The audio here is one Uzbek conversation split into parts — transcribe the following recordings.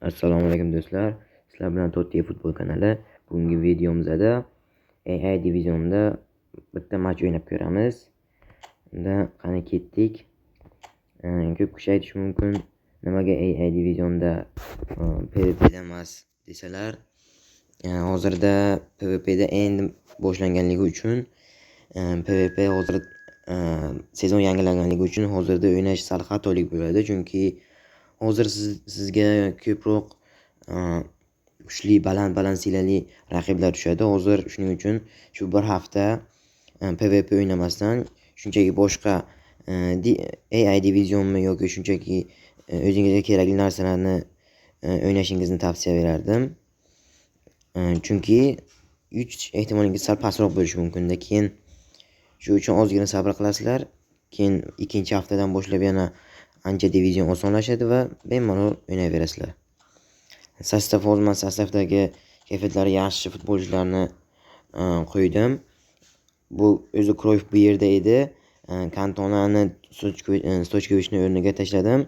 Assalomu alaykum do'stlar. Sizlar bilan Totti futbol kanali. Bugungi videomizda AI divizionida bitta match o'ynab ko'ramiz. Unda qani ketdik. Ko'p kishi aytishi mumkin, nimaga AI divizionda PvP'da emas desalar, hozirda PvP'da endi boshlanganligi uchun PvP hozir sezon yangilanganligi uchun hozirda o'ynash sal xatolik bo'ladi, chunki hozir sizga ko'proq kuchli baland silali raqiblar tushadi. Hozir shuning uchun shu bir hafta PvP o'ynamasdan shunchaki boshqa AI divizionmi yoki shunchaki o'zingizga kerakli narsalarni o'ynashingizni tavsiya berardim. Chunki yutish ehtimolingiz sal pastroq bo'lishi mumkin-da. Keyin shu uchun ozgina sabr qilasizlar. Keyin ikkinchi haftadan boshlab yana ancha divizion osonlashadi va bemalol o'ynayverasizlar. Sastavdagi kayfiyatlari yaxshi futbolchilarni qo'ydim. Bu o'zi Kroyf bu yerda edi. Kantonani Stochkovichni o'rniga tashladim.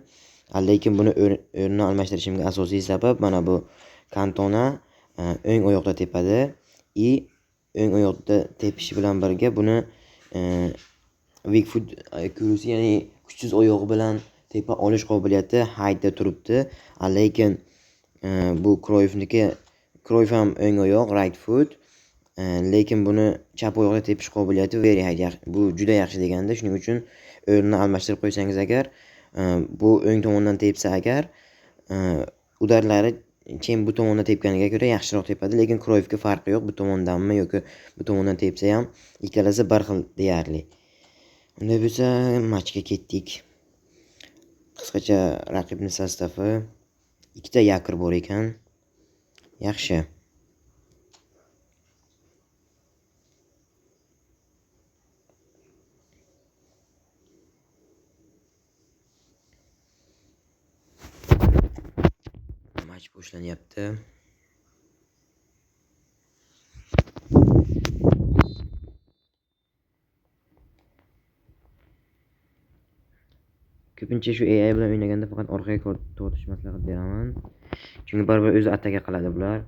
Lekin buni o'rnini almashtirishimga asosiy sabab mana bu Kantona o'ng oyoqda tepadi. O'ng oyoqda tepishi bilan birga buni weak foot accuracy, ya'ni kuchsiz oyog'i bilan tepa olish qobiliyati haydda turibdi. Lekin bu Kroyf ham o'ng oyoq, right foot. Lekin buni chap oyoqda tepish qobiliyati very high. Bu juda yaxshi deganda, shuning uchun o'rnini almashtirib qo'ysangiz agar, bu o'ng tomondan tepsa agar, udarlari Chen bu tomondan tepganiga ko'ra yaxshiroq tepadi. Lekin Kroyfga farqi yo'q, bu tomondanmi yoki bu tomondan tepsa ham ikkalasi bir xil deyarli. Unda bo'lsa matchga ketdik. Qisqacha raqibning sostavi, ikkita yakir bor ekan. Yaxshi. Match boshlanyapti. Ko'pincha shu AI bilan o'ynaganda faqat orqaga tortish maslahat beraman. Chunki baribir o'zi ataka qiladi bular.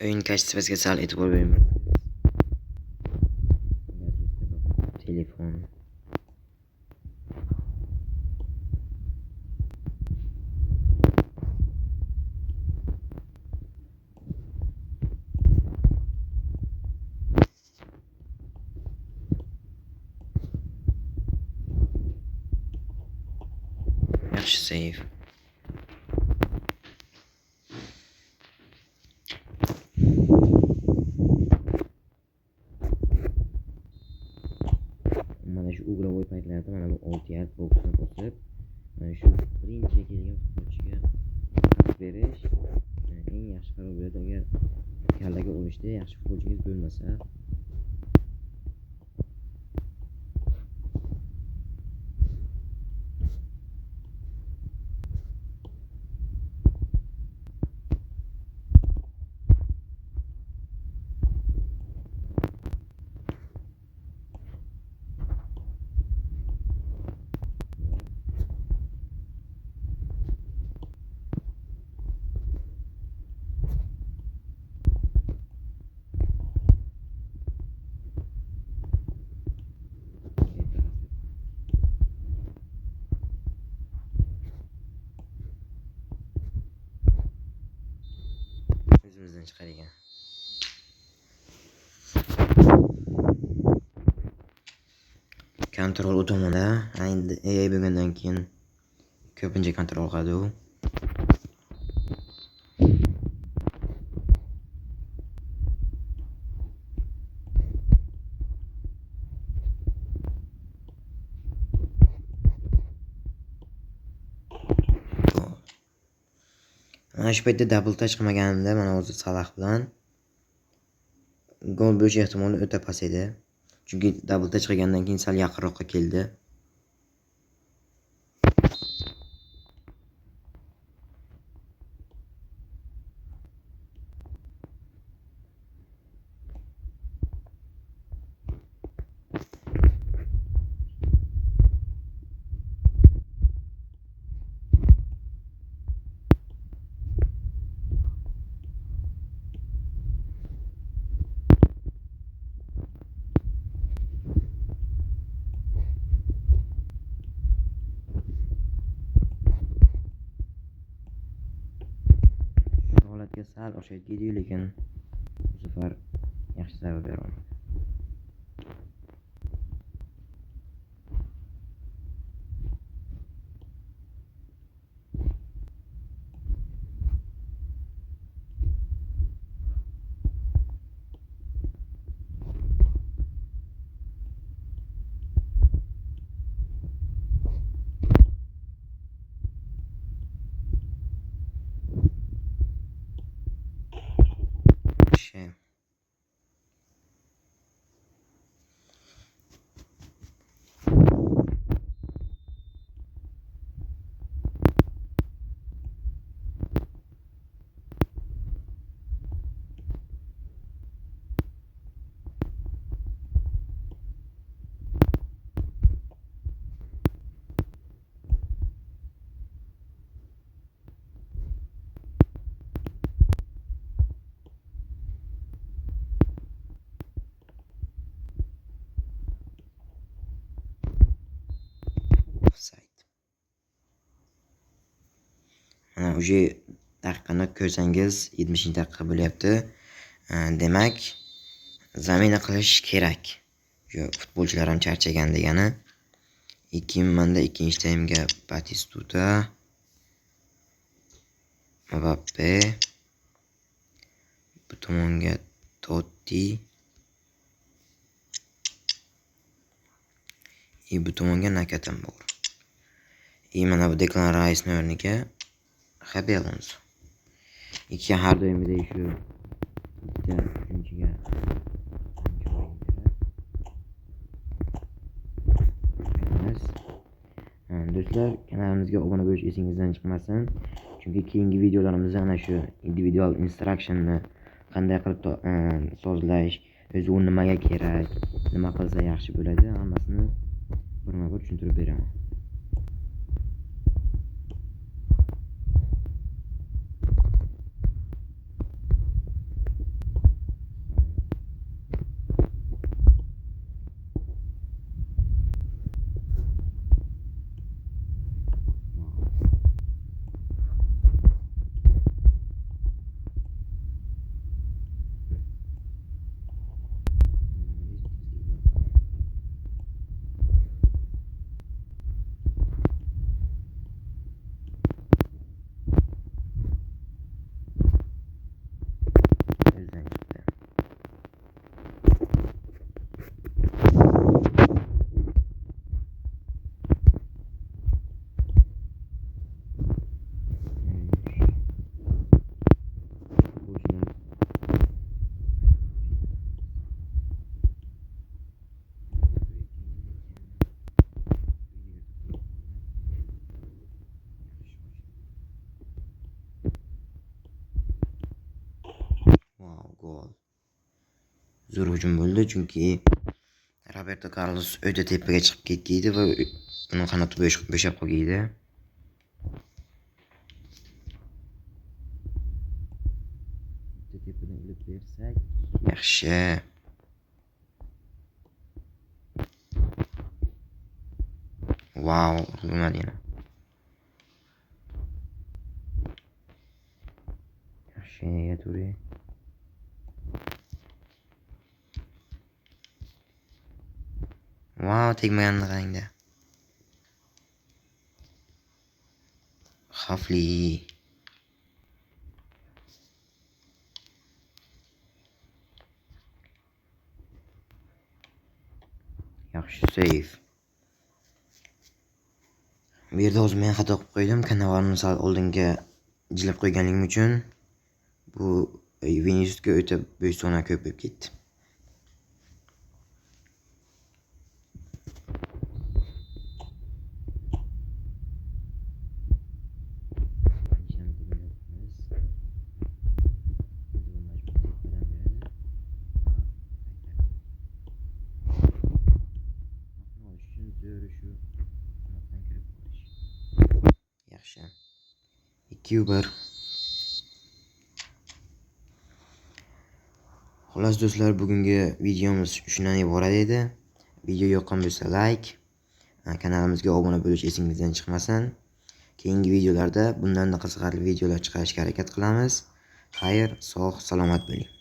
O'yin kачествosiga sal e'tibor bering. Telefon. Yaxshi save. mana shu uglovoy paytlarda mana bu 6 yaş boksni bosib, mana shu birinchi kelgan futbolchiga pas berish eng yaxshi qaror bo'ladi agar kallaga urishda yaxshi futbolchingiz bo'lmasa. O'zimizdan chiqar ekan. Kontrol o'tomada endi AI bo'lgandan keyin ko'pincha kontrol qiladi u. Mana shu paytda double touch qilmaganimda mana o'zi Salah bilan gol bo'lish ehtimoli o'ta past edi. Chunki double touch qilgandan keyin sal yaqinroqqa keldi. Holatga sal o'xshaydi, lekin bu safar yaxshi zarba bera olmadi. Shame. Offside. Mana o'sha daqiqani ko'rsangiz 70-daqiqa bo'lyapti. Demak, zamina qilish kerak. Shu futbolchilar ham charchagan degani. Manda ikkinchi taymga Batistuta, Mbappe, bu tomonga Totti, bu tomonga Nakatan bor. Mana bu Declan Rice'ning o'rniga Xabi Alonso. Ikki har doimgidek shu bitta uchinchiga do'stlar, kanalimizga obuna bo'lish esingizdan chiqmasin. Chunki keyingi videolarimizda ana shu individual instructionni qanday qilib sozlash, o'zi u nimaga kerak, nima qilsa yaxshi bo'ladi, hammasini birma-bir tushuntirib beraman. zo'r hujum bo'ldi, chunki Roberto Carlos o'ta tepaga chiqib ketgandi va uning qanoti bo'shab qolgandi. Tepadan ilib bersak, yaxshi. Wow, urilmadi yana. Yaxshi, Yaturi. Wow, tegmaganini qarang-da. Xavfli. Yaxshi save. Bu yerda o'zim men xato qilib qo'ydim. Kanavarni sal oldinga jilib qo'yganligim uchun bu Viniciusga o'ta bo'ysuna ko'p bo'lib ketdi. Yaxshi. 2-1. Xolos do'stlar, bugungi videomiz shundan iborat edi. Video yoqqan bo'lsa like, kanalimizga obuna bo'lish esingizdan chiqmasin. Keyingi videolarda bundan da qiziqarli videolar chiqarishga harakat qilamiz. Xayr, sog', salomat bo'ling.